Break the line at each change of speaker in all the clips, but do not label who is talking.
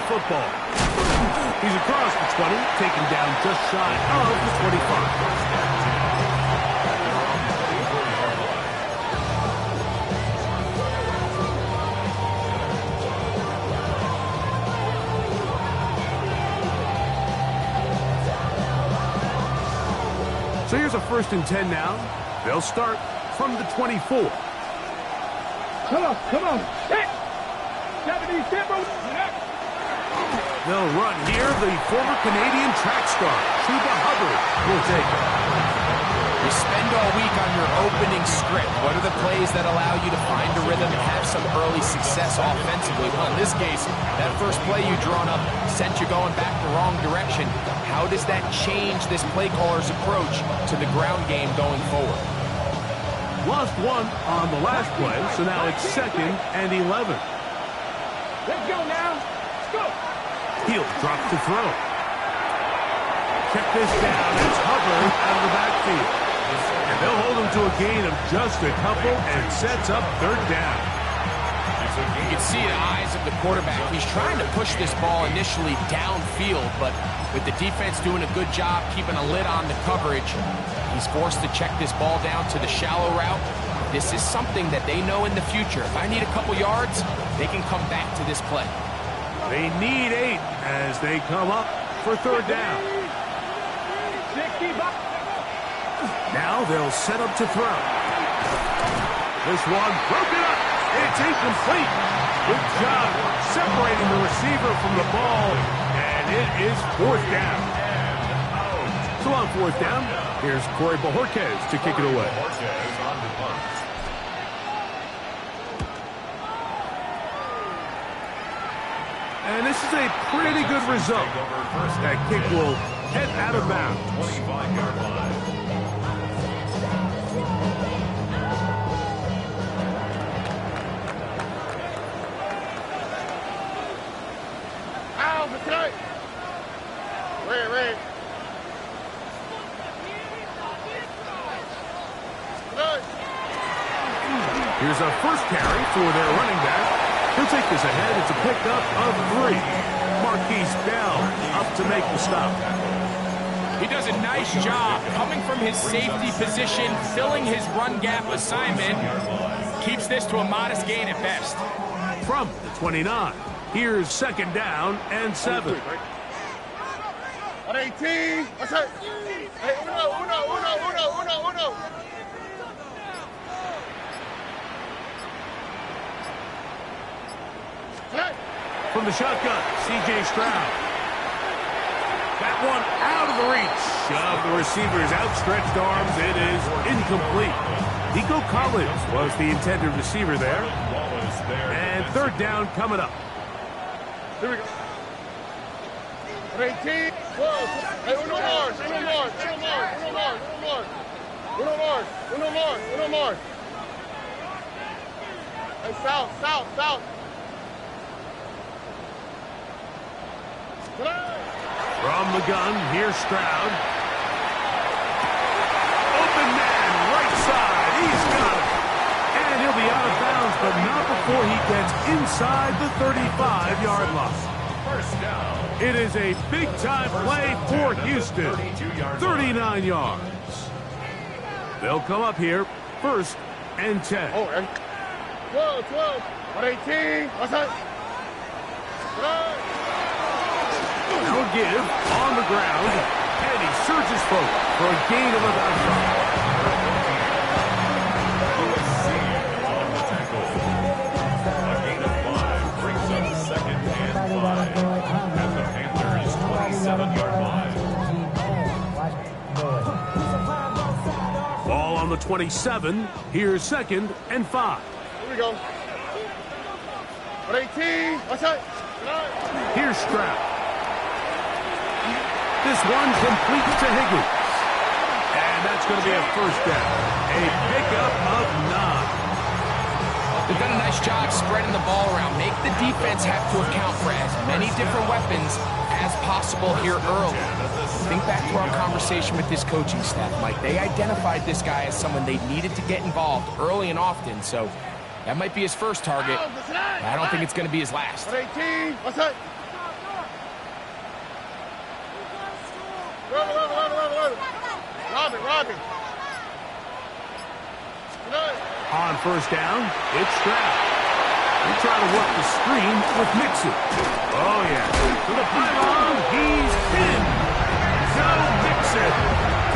football. He's across the 20, taken down just shy of the 25. So here's a 1st and 10 now. They'll start from the 24.
Come on. Set. 70 tempo.
They'll run here. The former Canadian track star, Chuba Hubbard, will take it.
You spend all week on your opening script. What are the plays that allow you to find a rhythm and have some early success offensively? Well, in this case, that first play you drawn up sent you going back the wrong direction. How does that change this play caller's approach to the ground game going forward?
Lost one on the last play, so now it's 2nd and 11.
Let's go now. Let's go.
He'll drop to throw. Check this down. It's Hubbard out of the backfield. And they'll hold him to a gain of just a couple and sets up 3rd down.
You can see the eyes of the quarterback. He's trying to push this ball initially downfield, but with the defense doing a good job keeping a lid on the coverage, he's forced to check this ball down to the shallow route. This is something that they know in the future. If I need a couple yards, they can come back to this play.
They need 8 as they come up for 3rd down. Now they'll set up to throw. This one broken up. It's incomplete. Good job separating the receiver from the ball, and it is 4th down. So on 4th down, here's Corey Bojorquez to kick it away. And this is a pretty good result. That kick will head out of bounds. 25-yard line.
Red.
Here's a first carry for their running back. He'll take this ahead. It's a pickup of 3. Marquise Bell up to make the stop.
He does a nice job coming from his safety position, filling his run gap assignment. Keeps this to a modest gain at best.
From the 29, here's 2nd down and 7.
18. What's that? Hey, uno. Hey.
From the shotgun, C.J. Stroud. That one out of the reach of the receiver's outstretched arms. It is incomplete. Nico Collins was the intended receiver there. And 3rd down coming up.
Here we go. 18. Whoa. Hey, uno more. Hey, south.
From the gun, here's Stroud. Open man, right side. He's got it. And he'll be out of bounds, but not before he gets inside the 35-yard line. First down. It is a big-time play for Houston. 39 yards. They'll come up here, 1st and 10.
Oh, and 12. 18. What's that?
Now a give on the ground, and he surges forward for a gain of about 5. A gain of 5 brings up 2nd and 5 at the Panthers' 27-yard line. Ball on the 27. Here's 2nd and 5.
Here we go. 18. What's that?
Here's Stroud. This one complete to Higgins. And that's going to be a 1st down. A pickup of 9.
They've done a nice job spreading the ball around. Make the defense have to account for as many different weapons as possible here early. Think back to our conversation with this coaching staff, Mike. They identified this guy as someone they needed to get involved early and often, so that might be his first target. I don't think it's going to be his last.
18. What's that? Robin.
On first down, it's Stroud. They try to work the screen with Mixon. Oh, yeah. To the pylon, he's in. Joe Mixon.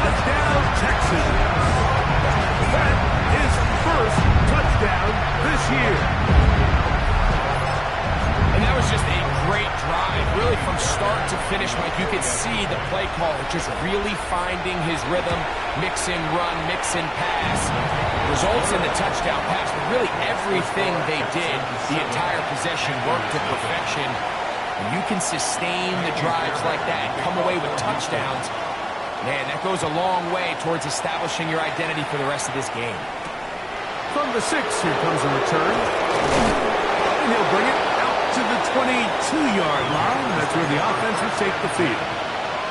Touchdown, Texans. That is first touchdown this year.
And that was just a great drive, really from start to finish, Mike. You could see the play caller just really finding his rhythm, mix in run, mix in pass. Results in the touchdown pass, but really everything they did, the entire possession worked to perfection. And you can sustain the drives like that and come away with touchdowns. Man, that goes a long way towards establishing your identity for the rest of this game.
From the 6, here comes a return. And he'll bring it out to the 22-yard line. That's where the offense will take the field.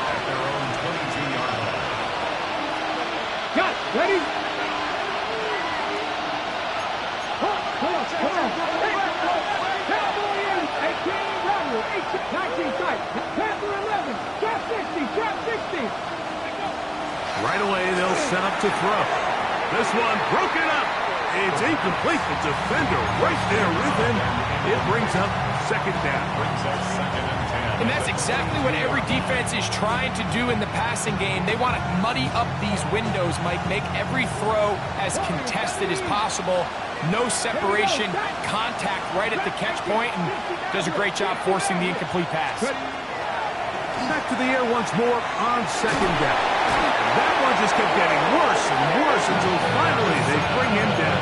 At their own 22-yard line.
Got ready?
Right away, they'll set up to throw. This one broken up. It's incomplete. The defender right there with him. It brings up second down.
Brings up 2nd and 10.
And that's exactly what every defense is trying to do in the passing game. They want to muddy up these windows, Mike, make every throw as contested as possible. No separation, contact right at the catch point, and does a great job forcing the incomplete pass.
Back to the air once more on second down. That one just kept getting worse and worse until finally they bring him down.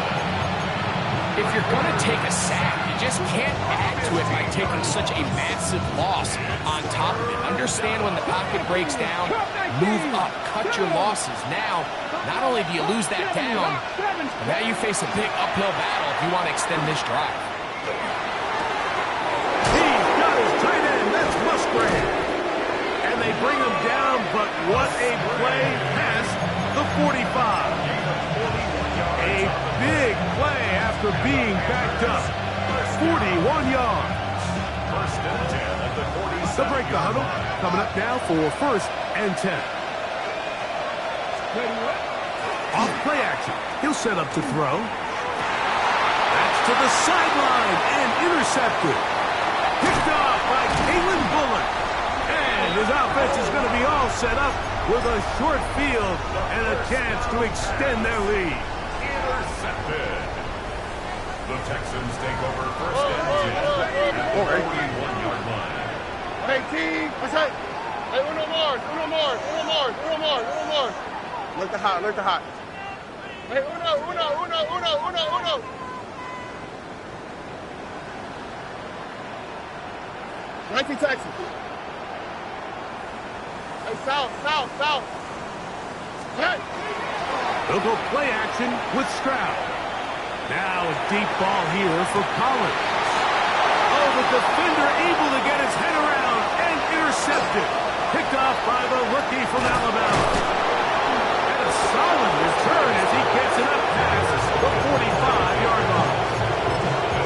If you're going to take a sack, you just can't add to it by taking such a massive loss on top of it. Understand when the pocket breaks down, move up, cut your losses. Now, not only do you lose that down, but now you face a big uphill battle if you want to extend this drive.
He's got his tight end. That's Musgrave. And they bring him down, but what a play past the 45. A big play after being backed up. 41 yards.
First and 10 at the 47.
To break the huddle, coming up now for first and 10. Off play action. He'll set up to throw. That's to the sideline and intercepted. Picked off by Kalen Bullock. And his offense is going to be all set up with a short field and a chance to extend their lead.
Intercepted. The Texans take over first and 10 at the 41-yard line.
18. What's that? Hey, uno more. Look the hot. Hey, uno. 19 Texans. Hey, south. Hey.
They'll go play action with Stroud. Now a deep ball here for Collins. Oh, the defender able to get his head around and intercepted. Picked off by the rookie from Alabama. And a solid return as he gets it up past the 45-yard line.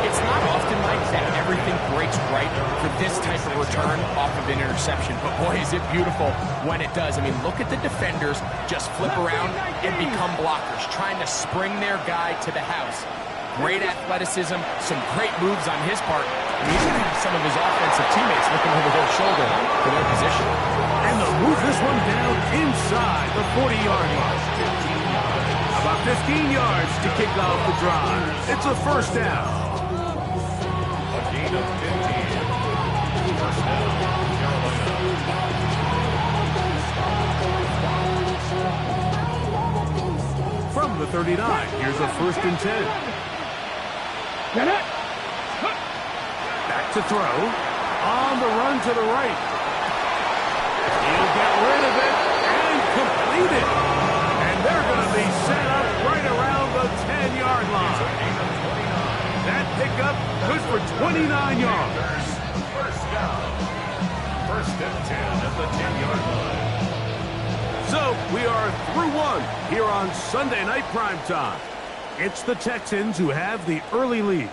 It's not often, Mike, that everything breaks right for this type of return off of an interception. But boy, is it beautiful when it does. I mean, look at the defenders just flip around and become blockers, trying to spring their guy to the house. Great athleticism, some great moves on his part. And he's going to have some of his offensive teammates looking over their shoulder for their position.
And they'll move this one down inside the 40-yard line. About 15 yards to kick off the drive. It's a first down.
A gain of 15. First down, Carolina.
From the 39, here's a first and 10. Back to throw. On the run to the right. He'll get rid of it and complete it. And they're going to be set up right around the 10-yard line. That pickup good for 29 yards.
First down. First and 10 at the 10-yard line.
So we are through one here on Sunday Night Primetime. It's the Texans who have the early lead.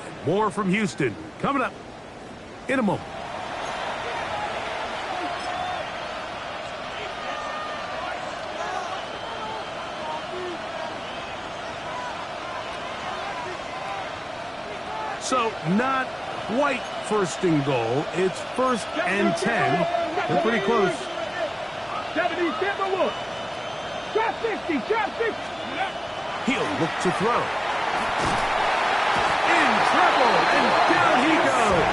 And more from Houston coming up in a moment. not quite first and goal. It's 1st and 10. They're pretty close.
70, step by one. Drop 60, drop 60.
He'll look to throw. In trouble, and down he goes.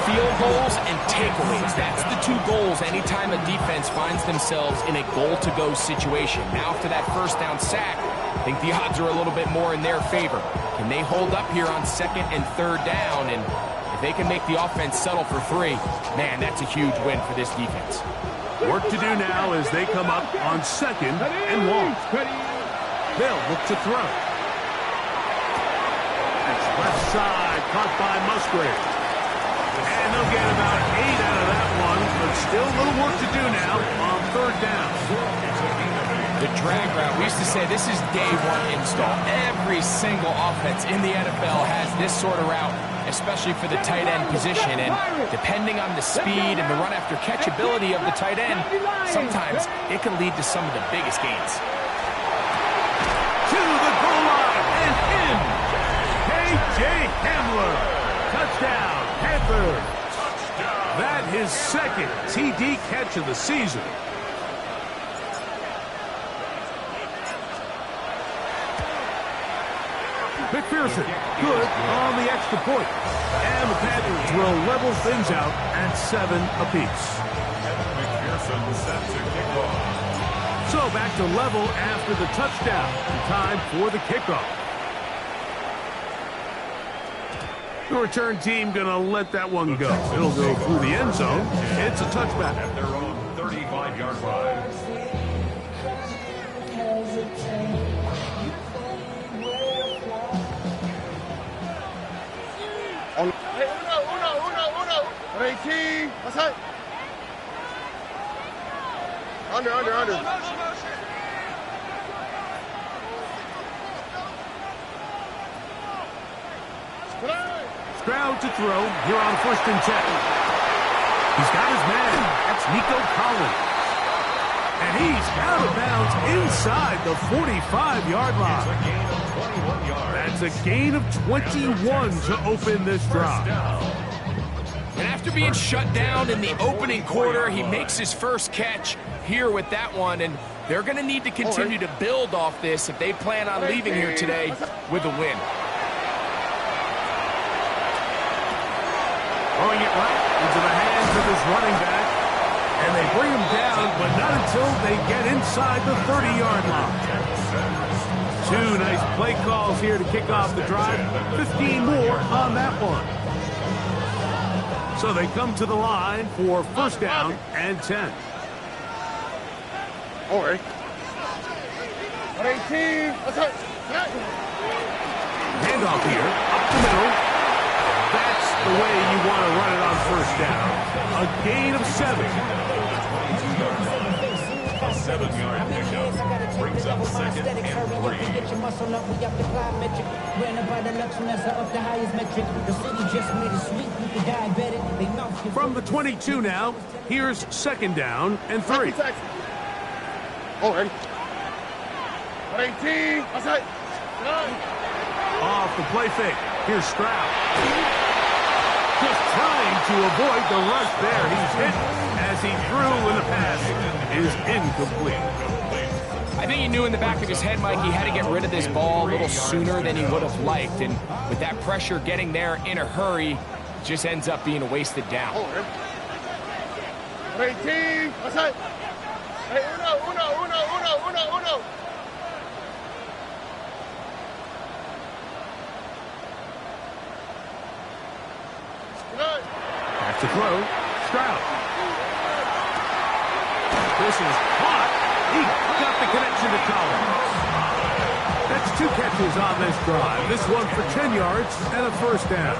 Field goals and takeaways. That's the two goals anytime a defense finds themselves in a goal-to-go situation. Now after that first down sack, I think the odds are a little bit more in their favor. Can they hold up here on 2nd and 3rd down? And if they can make the offense settle for 3, man, that's a huge win for this defense.
Work to do now as they come up on 2nd and long. They'll look to throw. That's left side, caught by Musgrave. And they'll get about 8 out of that one, but still a little work to do now on 3rd down.
The drag route, we used to say this is day 1 install. Every single offense in the NFL has this sort of route, especially for the tight end position. And depending on the speed and the run after catch ability of the tight end, sometimes it can lead to some of the biggest gains.
To the goal line and in. K.J. Hamler. Touchdown, Panthers. That his 2nd TD catch of the season. McPherson, good on the extra point. And the Panthers will level things out at 7 apiece.
McPherson set to kick off.
So back to level after the touchdown. Time for the kickoff. The return team going to let that one go. It'll go through the end zone. It's a touchback.
At their own 35-yard line.
Hey, uno. 18. What's that? Under.
Stroud to throw here on 1st and 10. He's got his man. That's Nico Collins. And he's out of bounds inside the 45-yard line. That's a gain of 21 to open this drive.
And after being shut down in the opening quarter, he makes his first catch here with that one. And they're going to need to continue to build off this if they plan on leaving here today with a win.
Throwing it right into the hands of his running back. And they bring him down, but not until they get inside the 30-yard line. 2 nice play calls here to kick off the drive. 15 more on that one. So they come to the line for 1st down and 10.
All right. 18. What's that?
Handoff here, up the middle. That's the way you want to run it on 1st down. A gain of 7.
A 7-yard pickup brings up 2nd and 3.
From the 22 now, here's 2nd down and 3.
All right. 18. What's that?
Off the play fake. Here's Stroud. Just trying to avoid the rush there. He's hit as he threw, and the pass is incomplete.
I think he knew in the back of his head, Mike, he had to get rid of this ball a little sooner than he would have liked. And with that pressure getting there in a hurry, it just ends up being a wasted down.
18. What's that? Hey, uno.
Back to throw. Stroud. This is caught. He got the connection to Collins. That's 2 catches on this drive. This one for 10 yards and a 1st down.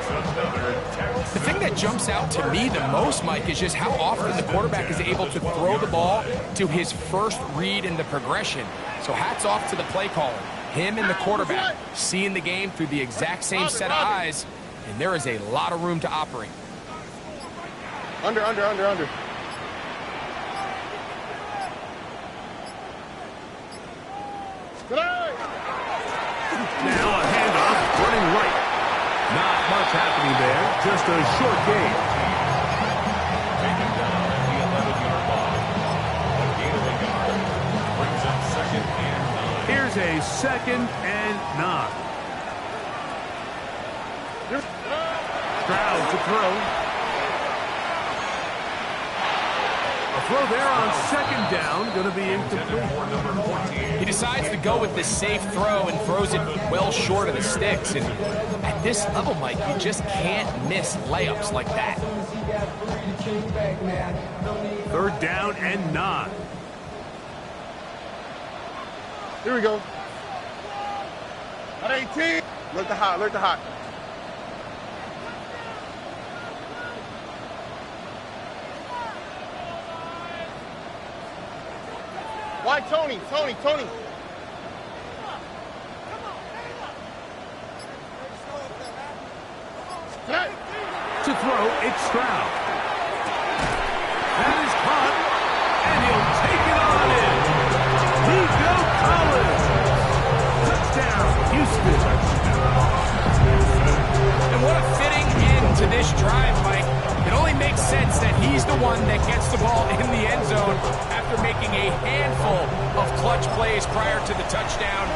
The thing that jumps out to me the most, Mike, is just how often the quarterback is able to throw the ball to his first read in the progression. So hats off to the play caller. Him and the quarterback seeing the game through the exact same set of eyes, and there is a lot of room to operate.
Under.
Now a handoff, running right. happening there. Just a short gain.
Taken down at the 11-yard line. A gain of a yard brings up 2nd and 9.
Here's a 2nd and 9. Stroud to throw. A throw there on 2nd down, going to be incomplete.
He decides to go with the safe throw and throws it well short of the sticks. And at this level, Mike, you just can't miss layups like that.
3rd down and 9.
Here we go. At 18. Look the hot, look the hot. Why Tony? Tony.
To throw, it's Stroud. That is caught, and he'll take it on in. Nico Collins. Touchdown, Houston.
And what a fitting end to this drive, Mike. It only makes sense that he's the one that gets the ball in the end zone after making a handful of clutch plays prior to the touchdown.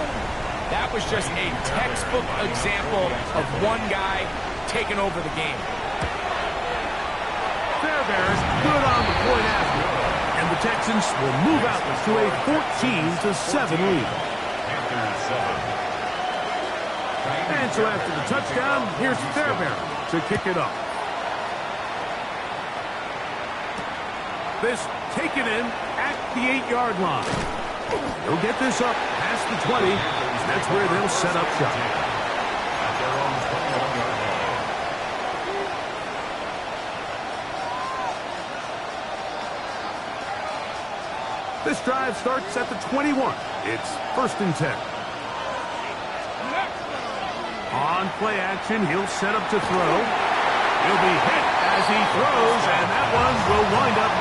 That was just a textbook example of one guy taking over the game.
Fairbairn's good on the point after, and the Texans will move out to a 14-7 lead. And so after the touchdown, here's Fairbairn to kick it off. This taken in at the 8-yard line. They'll get this up past the 20. That's where they'll set up shop.
At their own 21-yard line.
This drive starts at the 21. It's 1st and 10. On play action, he'll set up to throw. He'll be hit as he throws, and that one will wind up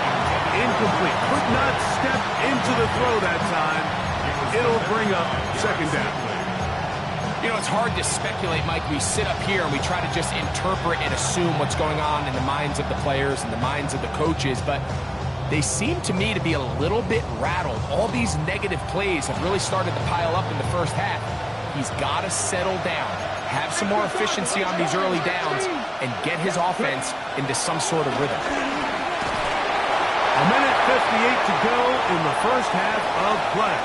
incomplete. Could not step into the throw that time. It'll bring up 2nd down.
You know, it's hard to speculate, Mike. We sit up here and we try to just interpret and assume what's going on in the minds of the players and the minds of the coaches, but they seem to me to be a little bit rattled. All these negative plays have really started to pile up in the first half. He's got to settle down, have some more efficiency on these early downs, and get his offense into some sort of rhythm.
A minute 58 to go in the first half of play.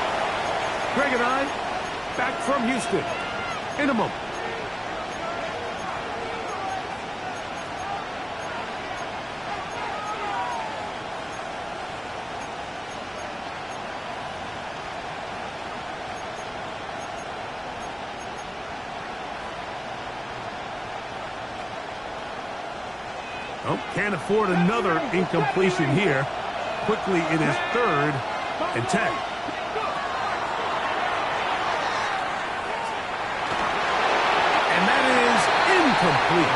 Greg and I, back from Houston in a moment. Oh, can't afford another incompletion here. Quickly, it is 3rd and 10. And that is incomplete.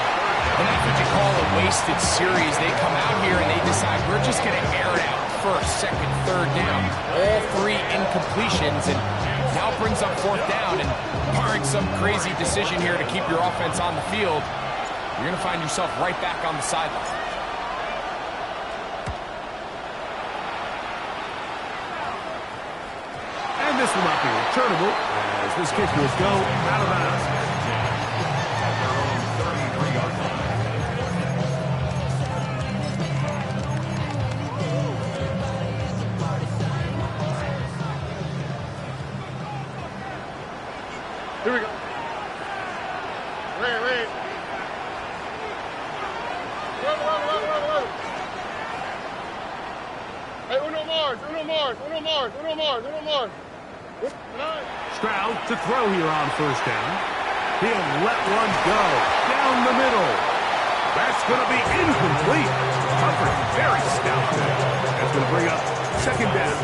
And that's what you call a wasted series. They come out here and they decide we're just going to air it out. 1st, 2nd, 3rd down. All 3 incompletions, and now it brings up 4th down. And barring some crazy decision here to keep your offense on the field, you're going to find yourself right back on the sideline.
And this will not be returnable as this kick will go out of bounds.
At their own 33-yard line.
Here we go. Wait. Run. Hey, Uno Mars.
Stroud to throw here on 1st down. He'll let one go down the middle. That's going to be incomplete. Covered very stout there. That's going to bring up 2nd down.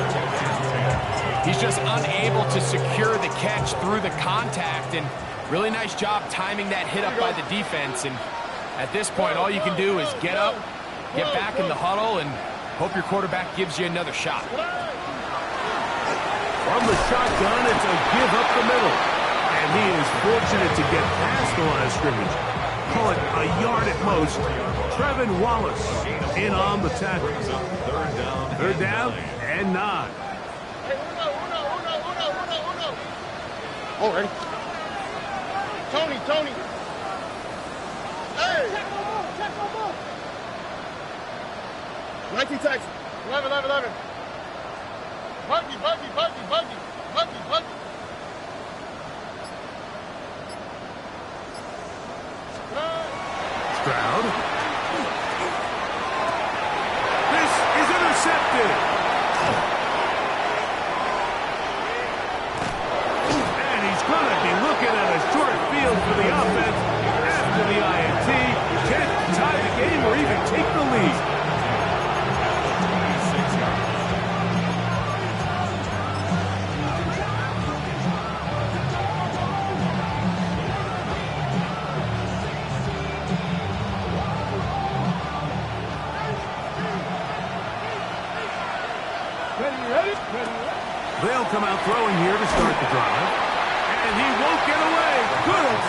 He's just unable to secure the catch through the contact, and really nice job timing that hit up by the defense. And at this point, all you can do is get up, get back in the huddle, and hope your quarterback gives you another shot.
From the shotgun, it's a give up the middle. And he is fortunate to get past the line of scrimmage. call it a yard at most. Trevin Wallace in on the tackle. Third down and 9.
All right. Tony. Hey. 19 taxi. 11. Buggy.
Stroud. This is intercepted. And he's going to be looking at a short field for the offense after the INT. Can't tie the game or even take the lead. They'll come out throwing here to start the drive. And he won't get away. Good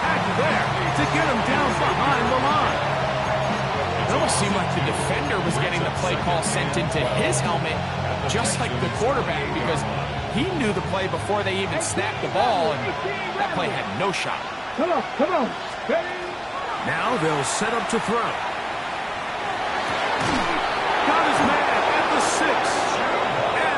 tackle there to get him down behind the line.
It almost seemed like the defender was getting the play call sent into his helmet, just like the quarterback, because he knew the play before they even snapped the ball, and that play had no shot.
Come on.
Now they'll set up to throw. Got his man at the 6.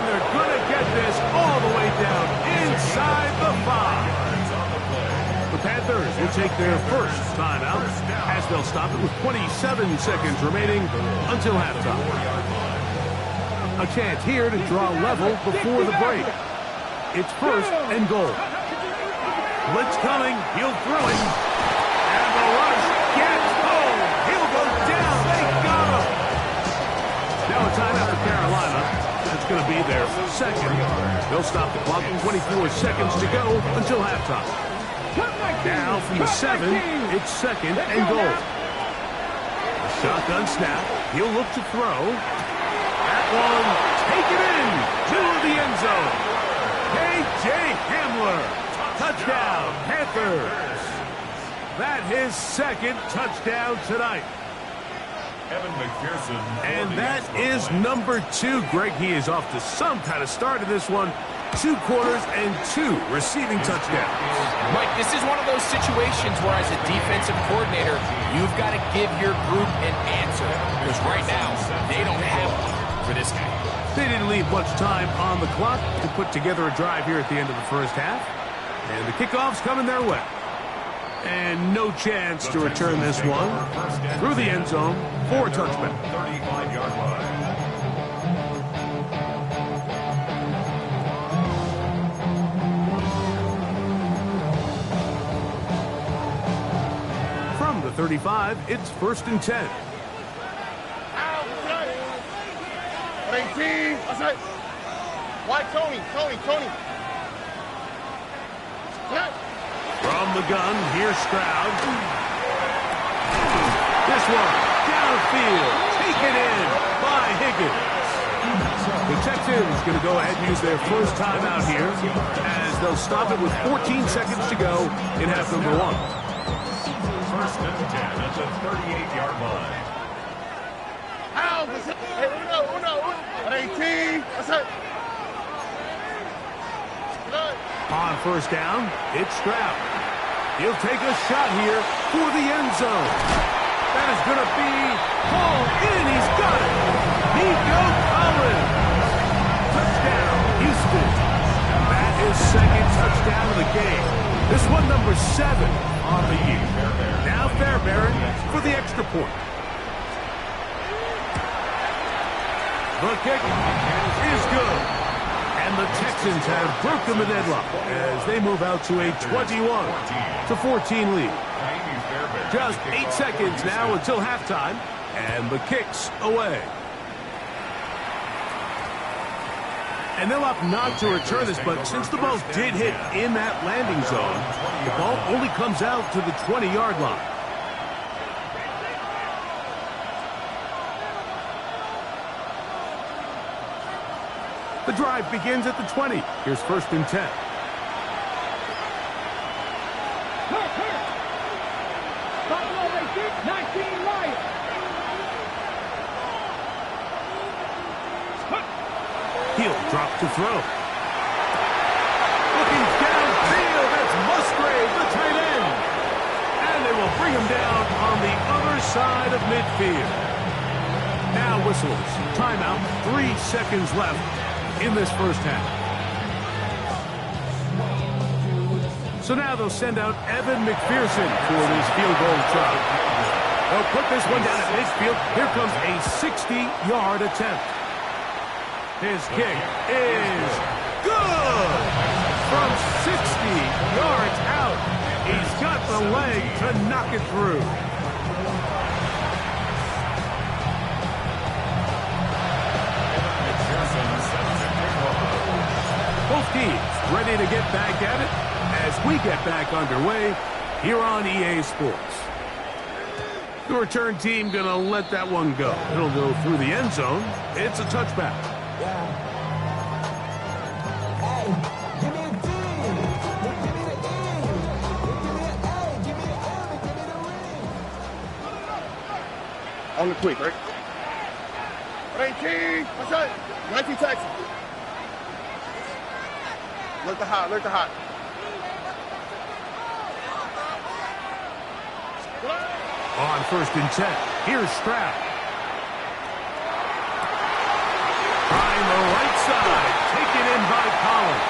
They're going to get this all the way down inside the 5. The Panthers will take their first timeout as they'll stop it with 27 seconds remaining until halftime. A chance here to draw level before the break. It's first and goal. Blitz coming. He'll throw it. And the rush gets home. He'll go down. They got him. Now a timeout for Carolina. It's going to be their second. They'll stop the clock with 24 seconds to go until halftime. Now from the 7, it's second and goal. A shotgun snap. He'll look to throw. That one, take it in to the end zone. K.J. Hamler. Touchdown, Panthers. That his second touchdown tonight.
Evan McPherson.
And that is number 2. Greg, he is off to some kind of start in this one. 2 quarters and 2 receiving touchdowns.
Mike, this is one of those situations where as a defensive coordinator, you've got to give your group an answer. Because right now, they don't have one for this guy.
They didn't leave much time on the clock to put together a drive here at the end of the first half. And the kickoff's coming their way. And no chance to return this one through the end zone for a touchback.
35-yard line.
From the 35, it's first and 10.
18. Why Tony?
From the gun, here's Stroud. This one, downfield, taken in by Higgins. The Texans going to go ahead and use their first timeout here as they'll stop it with 14 seconds to go in half number 1.
First and 10 at the 38-yard line.
On first down, it's Stroud. He'll take a shot here for the end zone. That is going to be hauled in. He's got it. Nico Collins. Touchdown, Houston. That is second touchdown of the game. This one number 7 on the year. Now Fairbairn for the extra point. The kick is good. And the Texans have broken the deadlock as they move out to a 21-14 lead. Just 8 seconds now until halftime, and the kick's away. And they'll opt not to return this, but since the ball did hit in that landing zone, the ball only comes out to the 20-yard line. The drive begins at the 20. Here's first and 10. He'll drop to throw. Looking downfield, that's Musgrave, the tight end. And they will bring him down on the other side of midfield. Now whistles. Timeout. 3 seconds left in this first half. So now they'll send out Evan McPherson for this field goal try. They'll put this one down at midfield. Here comes a 60-yard attempt. His kick is good. From 60 yards out, he's got the leg to knock it through. Both teams ready to get back at it as we get back underway here on EA Sports. The return team going to let that one go. It'll go through the end zone. It's a touchback.
On the quick, right? 19, what's that? 19 Texas. Look the hot, look the hot.
On 1st and 10, here's Stroud. Trying the right side, taken in by Collins.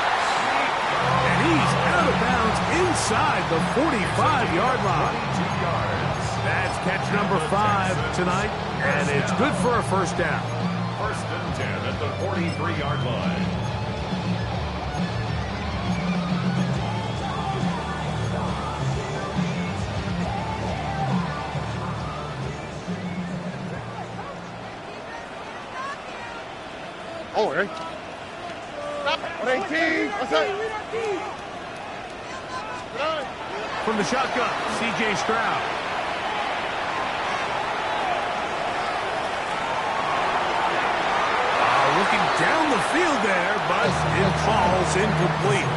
And he's out of bounds inside the 45-yard line. That's catch number 5 tonight, and it's good for a first down.
1st and 10 at the 43-yard line.
Oh, right. 18, what's that?
From the shotgun, C.J. Stroud. Looking down the field there, but it falls incomplete.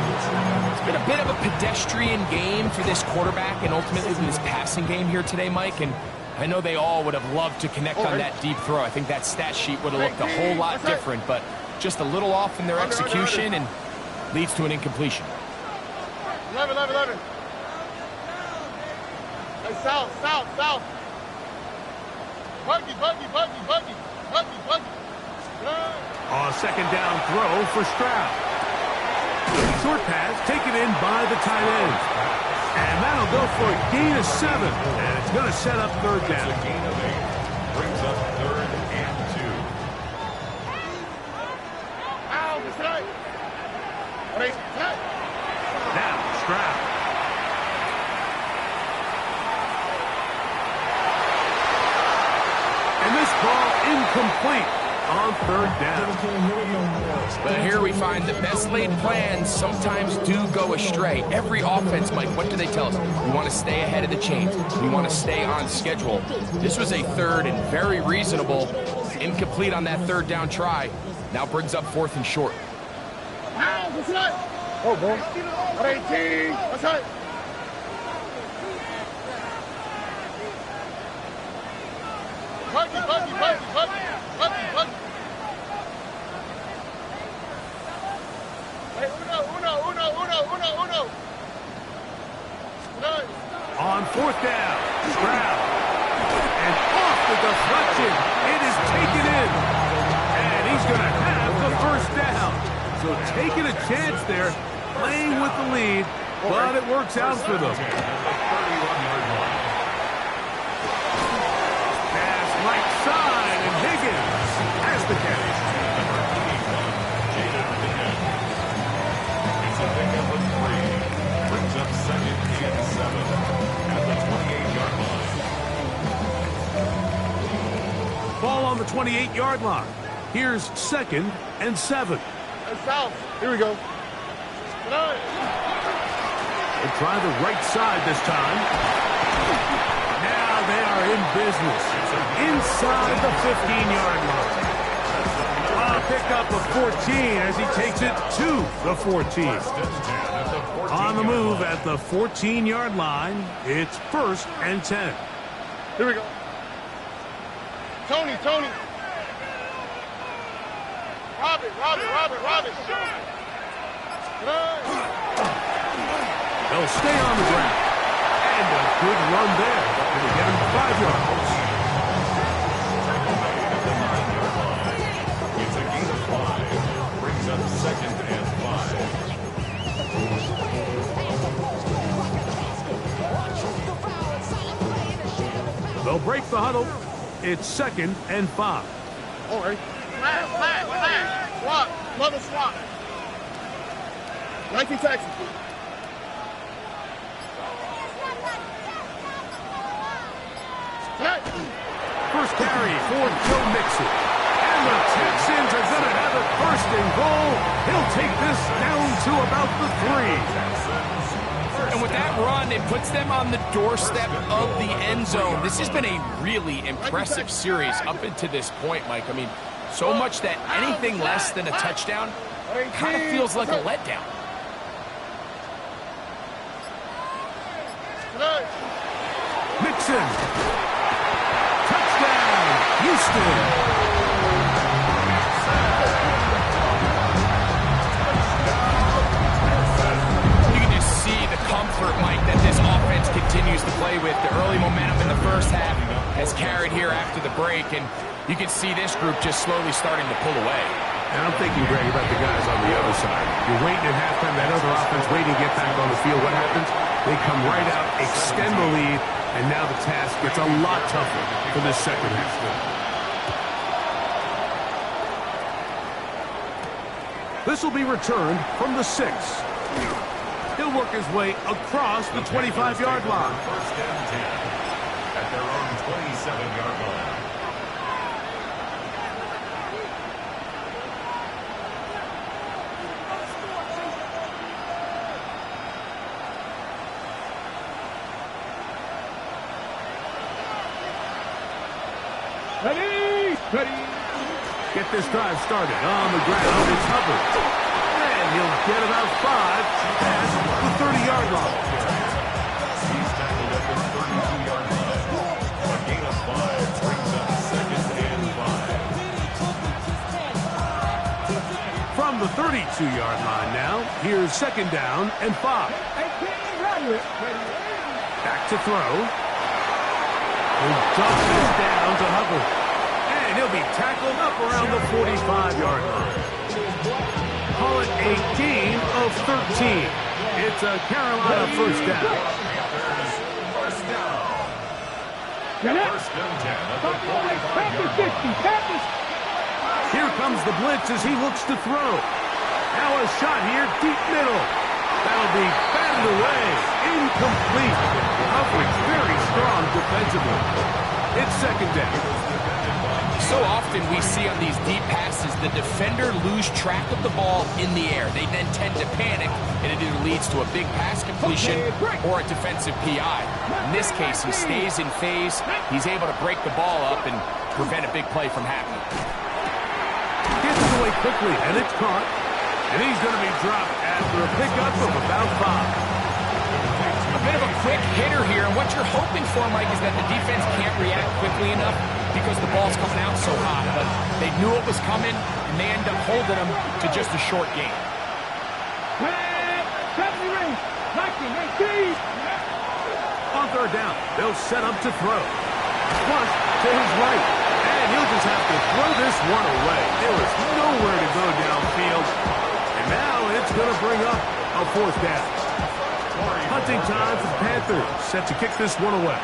It's been a bit of a pedestrian game for this quarterback and ultimately this passing game here today, Mike. And I know they all would have loved to connect on that deep throw. I think that stat sheet would have looked a whole lot different, but just a little off in their execution and leads to an incompletion.
11. Hey, south. Buggy.
A second down throw for Stroud. Short pass taken in by the tight end. And that'll go for a gain of 7. And it's going to set up 3rd down.
A gain of 8. Brings up 3rd and 2.
Ow, this right.
Now Stroud. And this ball incomplete on 3rd down.
But here we find the best laid plans sometimes do go astray. Every offense, Mike, what do they tell us? We want to stay ahead of the chains. We want to stay on schedule. This was a 3rd and very reasonable. Incomplete on that 3rd down try. Now brings up 4th and short.
Ow, what's that? Oh, boy. 18, what's that? Buggy. Hey, uno.
On 4th down, Stroud. And off the deflection, it is taken in. And he's going to have the 1st down. So taking a chance there, playing with the lead, but it works out for them. Pass right side, and Higgins has the catch.
It's a pickup of 3. Brings up 2nd and 7 at the 28-yard line.
Ball on the 28-yard line. Here's 2nd and 7.
Hey, south. Here we go.
They'll try the right side this time. Now they are in business. Inside the 15-yard line. A pickup of 14 as he takes it to the 14. On the move at the 14-yard line, it's 1st and 10.
Here we go. Tony. Rob it.
They'll stay on the ground. And a good run there. Going to get him 5 yards.
It's a gain of 5. Brings up 2nd and 5.
They'll break the huddle. It's 2nd and 5.
All right. Flag. Swap. Mother swap. 19 Texas.
First carry for Joe Mixon. And the Texans are going to have it 1st and goal. He'll take this down to about the 3.
And with that run, it puts them on the doorstep of the end zone. This has been a really impressive series up until this point, Mike. I mean, so much that anything less than a touchdown kind of feels like a letdown.
Mixon. Touchdown, Houston.
Comfort, Mike, that this offense continues to play with. The early momentum in the first half has carried here after the break, and you can see this group just slowly starting to pull away.
And I'm thinking, Greg, about the guys on the other side. You're waiting at halftime, that other offense waiting to get back on the field. What happens? They come right out, extend the lead, and now the task gets a lot tougher for this second half. This will be returned from the 6. He'll work his way across the 25-yard line.
1st and 10 at their own 27-yard line.
Ready.
Get this drive started on the ground. It's Hubbard. And he'll get about 5 past the 30-yard line.
He's tackled at the 32-yard line. A gain of 5 brings up 2nd and 5.
From the 32-yard line now, here's 2nd down and 5. Back to throw. He'll dump this down to Hubbard. And he'll be tackled up around the 45-yard line. Call it a gain of 13. It's a Carolina 1st down.
First down. 1st and 10 at the 45-yard line.
Here comes the blitz as he looks to throw. Now a shot here, deep middle. That'll be batted away. Incomplete. Coverage very strong defensively. It's 2nd down.
So often we see on these deep passes, the defender lose track of the ball in the air. They then tend to panic, and it either leads to a big pass completion or a defensive PI. In this case, he stays in phase. He's able to break the ball up and prevent a big play from happening.
Gets it away quickly, and it's caught. And he's going to be dropped after a pickup of about 5.
A bit of a quick hitter here, and what you're hoping for, Mike, is that the defense can't react quickly enough because the ball's coming out so hot. But they knew it was coming, and they end up holding them to just a short gain.
On 3rd down, they'll set up to throw. Flush to his right, and he'll just have to throw this one away. There was nowhere to go downfield, and now it's going to bring up a 4th down. Hunting time for the Panthers, set to kick this one away.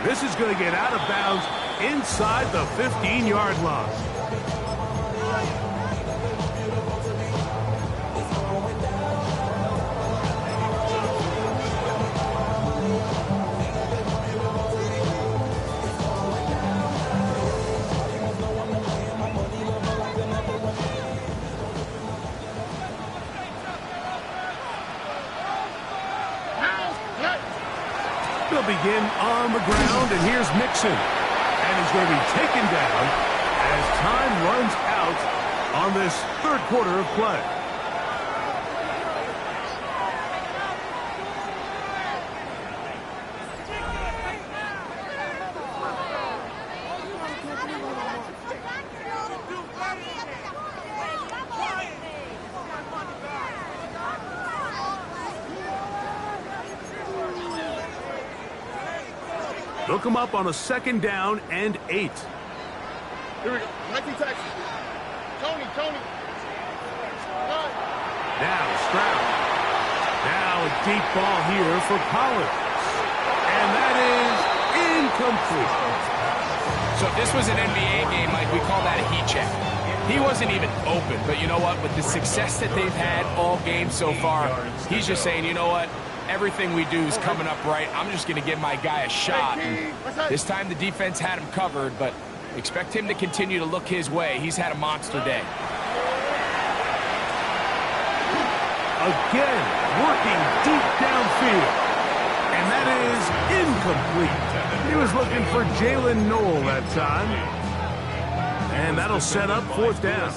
This is going to get out of bounds inside the 15-yard line. They'll begin on the ground, and here's Mixon. And he's going to be taken down as time runs out on this 3rd quarter of play. They'll come up on a 2nd down and 8.
Here we go. 19 Texas. Tony.
Now Stroud. Now a deep ball here for Collins. And that is incomplete.
So if this was an NBA game, Mike, we call that a heat check. He wasn't even open, but you know what? With the success that they've had all game so far, he's just saying, you know what? Everything we do is coming up right. I'm just going to give my guy a shot. And this time the defense had him covered, but expect him to continue to look his way. He's had a monster day.
Again, working deep downfield. And that is incomplete. He was looking for Jalen Noel that time. And that'll set up 4th down.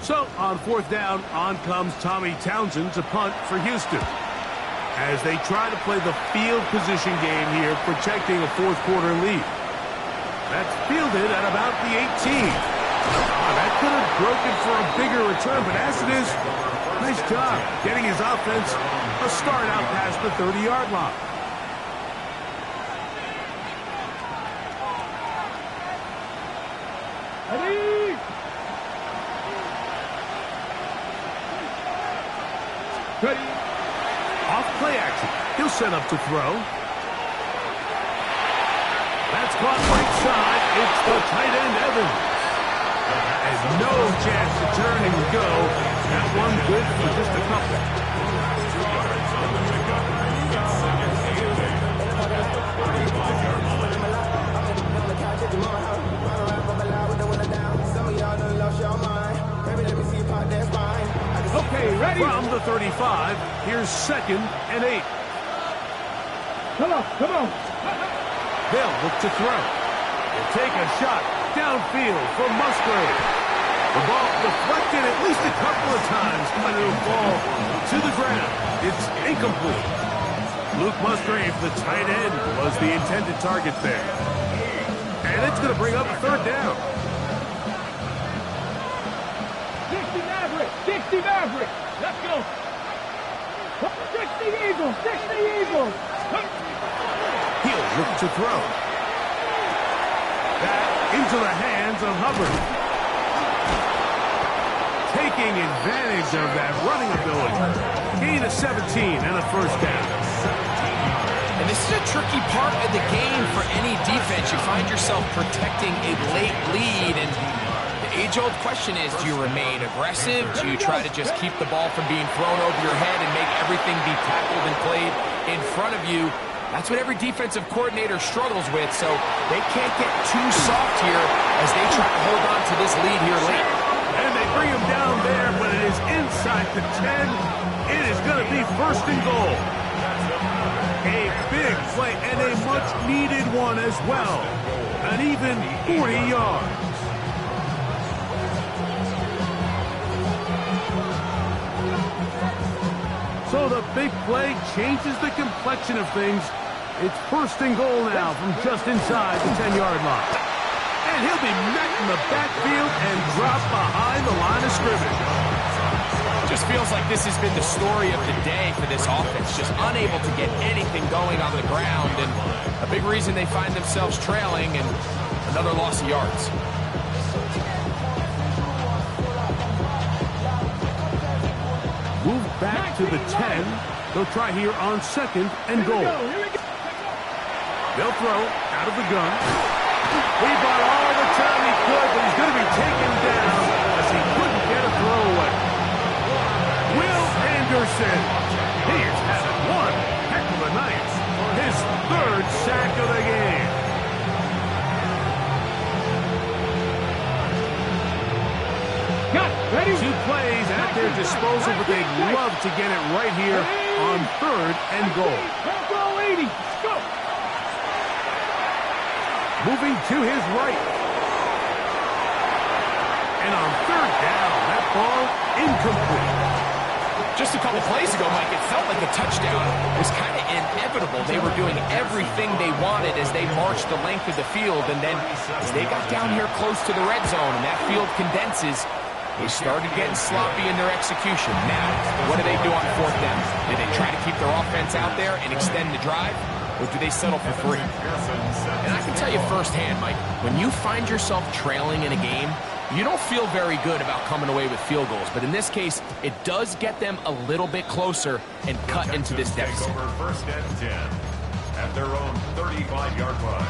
So, on 4th down, on comes Tommy Townsend to punt for Houston, as they try to play the field position game here, protecting a 4th quarter lead. That's fielded at about the 18. That could have broken for a bigger return, but as it is, nice job getting his offense a start out past the 30-yard line.
Ready? Ready.
Off play action. He'll set up to throw. That's caught right side. It's the tight end, Evans. And no chance to turn and go. That one good for just a couple.
Okay, ready?
From the 35, here's 2nd and 8.
Come on.
They'll look to throw. They'll take a shot downfield for Musgrave. The ball deflected at least a couple of times, but it'll fall to the ground. It's incomplete. Luke Musgrave, the tight end, was the intended target there. And it's going to bring up a 3rd down.
60 Maverick. Let's go. 60 Eagles.
He'll look to throw. That into the hands of Hubbard. Taking advantage of that running ability. Gain of 17 and a 1st down.
And this is a tricky part of the game for any defense. You find yourself protecting a late lead, and the age-old question is, do you remain aggressive? Do you try to just keep the ball from being thrown over your head and make everything be tackled and played in front of you? That's what every defensive coordinator struggles with, so they can't get too soft here as they try to hold on to this lead here late.
And they bring him down there, but it is inside the 10. It is going to be 1st and goal. A big play and a much-needed one as well. An even 40 yards. So the big play changes the complexion of things. It's 1st and goal now from just inside the 10-yard line. And he'll be met in the backfield and dropped behind the line of scrimmage.
Just feels like this has been the story of the day for this offense. Just unable to get anything going on the ground. And a big reason they find themselves trailing and another loss of yards.
Move back to the 10. They'll try here on 2nd and goal. They'll throw out of the gun. He bought all the time he could, but he's going to be taken down as he couldn't get a throw away. Will Anderson. He is having one heck of a night. His 3rd sack of the game.
Ready?
2 plays at their disposal, but they'd love to get it right here on 3rd and goal.
Go 80. Go.
Moving to his right. And on 3rd down, that ball incomplete.
Just a couple plays ago, Mike, it felt like the touchdown was kind of inevitable. They were doing everything they wanted as they marched the length of the field, and then as they got down here close to the red zone and that field condenses, they started getting sloppy in their execution. Now, what do they do on 4th down? Do they try to keep their offense out there and extend the drive? or do they settle for 3? And I can tell you firsthand, Mike, when you find yourself trailing in a game, you don't feel very good about coming away with field goals. But in this case, it does get them a little bit closer and cut into this deficit.
Take over first and 10 at their own 35-yard line.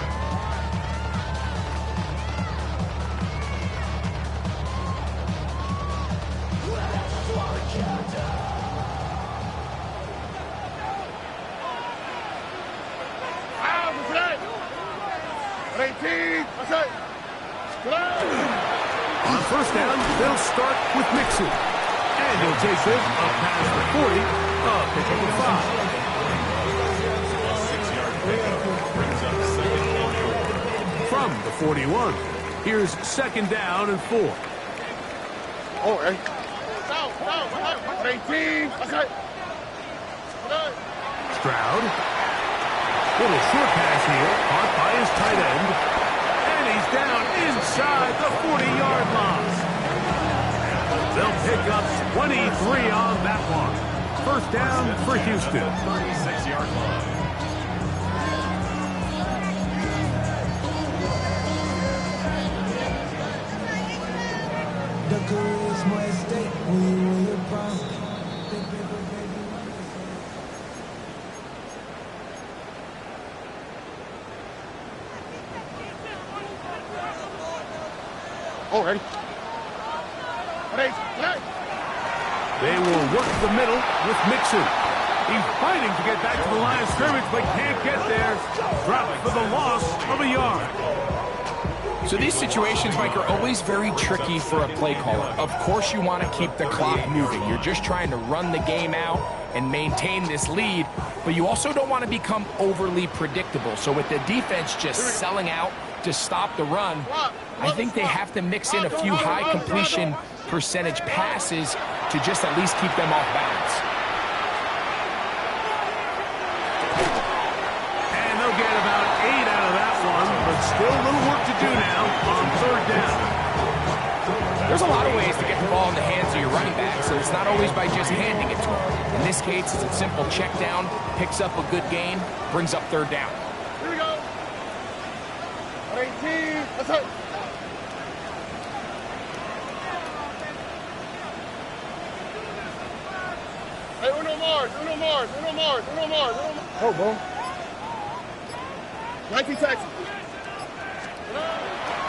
On first down, they'll start with Mixon. And he'll take this up past the 40, pick up the 5. From the 41, here's second down and 4.
Oh, hey. 18. Okay.
Stroud. Little short pass here, caught by his tight end. And he's down inside the 40-yard line. They'll pick up 23 on that one. First down for Houston.
36-yard line.
Oh, ready.
They will work the middle with Mixon. He's fighting to get back to the line of scrimmage, but can't get there. Dropped for the loss of a yard.
So these situations, Mike, are always very tricky for a play caller. Of course you want to keep the clock moving. You're just trying to run the game out and maintain this lead, but you also don't want to become overly predictable. So with the defense just selling out to stop the run, I think they have to mix in a few high completion percentage passes to just at least keep them off balance.
And they'll get about 8 out of that one, but still a little work to do now on third down.
There's a lot of ways to get the ball in the hands of your running back, so it's not always by just handing it to him. In this case, it's a simple check down, picks up a good gain, brings up third down.
Here we go. 18. Let's go. Hey, Uno Mars. Oh, boy. 19 Texas.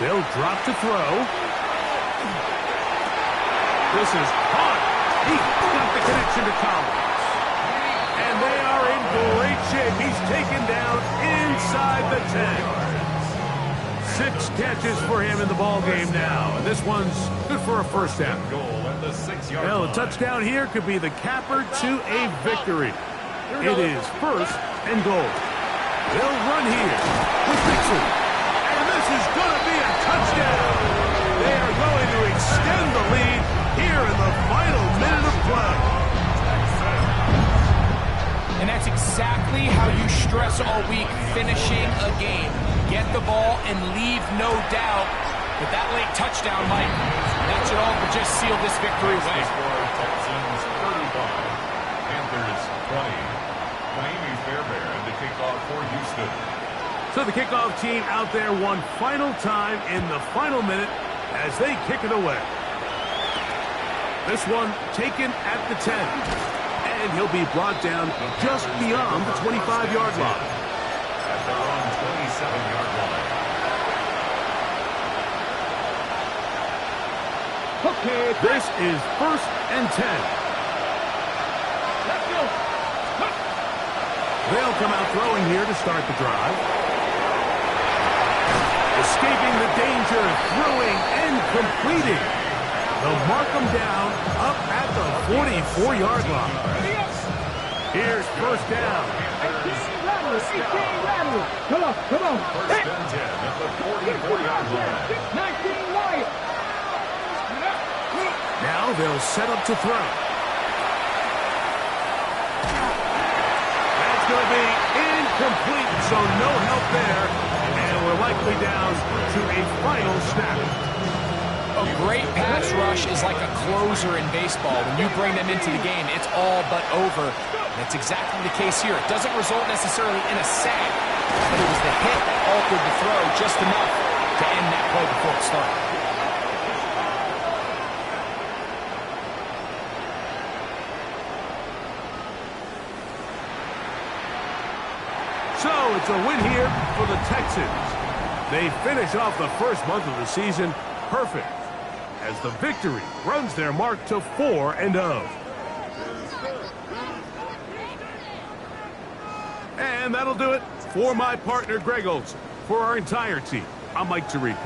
They'll drop to throw. This is hot. He got the connection to Collins. And they are in great shape. He's taken down inside the 10. 6 catches for him in the ball game now. And this one's good for a first down.
Goal at the 6-yard
Well, a
line.
touchdown here could be the capper to a victory. It is first and goal. They'll run here with Mixon. And this is going to be a touchdown. They are going to extend the lead here in the final minute of play.
And that's exactly how you stress all week, finishing a game. Get the ball and leave no doubt. But that late touchdown, Mike, that should all just seal this victory away.
Texans 35, Panthers 20. Miami Fairbairn to kick off for Houston.
So the kickoff team out there one final time in the final minute as they kick it away. This one taken at the 10. And he'll be brought down just beyond the 25-yard line.
At their own 27-yard line.
Okay, this is first and 10.
Let's go.
They'll come out throwing here to start the drive. Escaping the danger, throwing and completing. They'll mark them down up at the 44-yard line. Here's first down.
18 lateral. Come on.
First and 10 at the 44-yard line.
19 Wyatt.
Now they'll set up to throw. That's going to be incomplete, so no help there. And we're likely down to a final snap.
A great pass rush is like a closer in baseball. When you bring them into the game, it's all but over. That's exactly the case here. It doesn't result necessarily in a sack, but it was the hit that altered the throw just enough to end that play before it started.
So it's a win here for the Texans. They finish off the first month of the season perfect, as the victory runs their mark to 4-0. And that'll do it for my partner, Greg Olson. For our entire team, I'm Mike Tirico.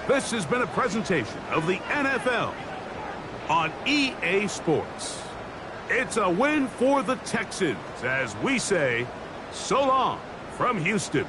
This has been a presentation of the NFL on EA Sports. It's a win for the Texans, as we say, so long from Houston.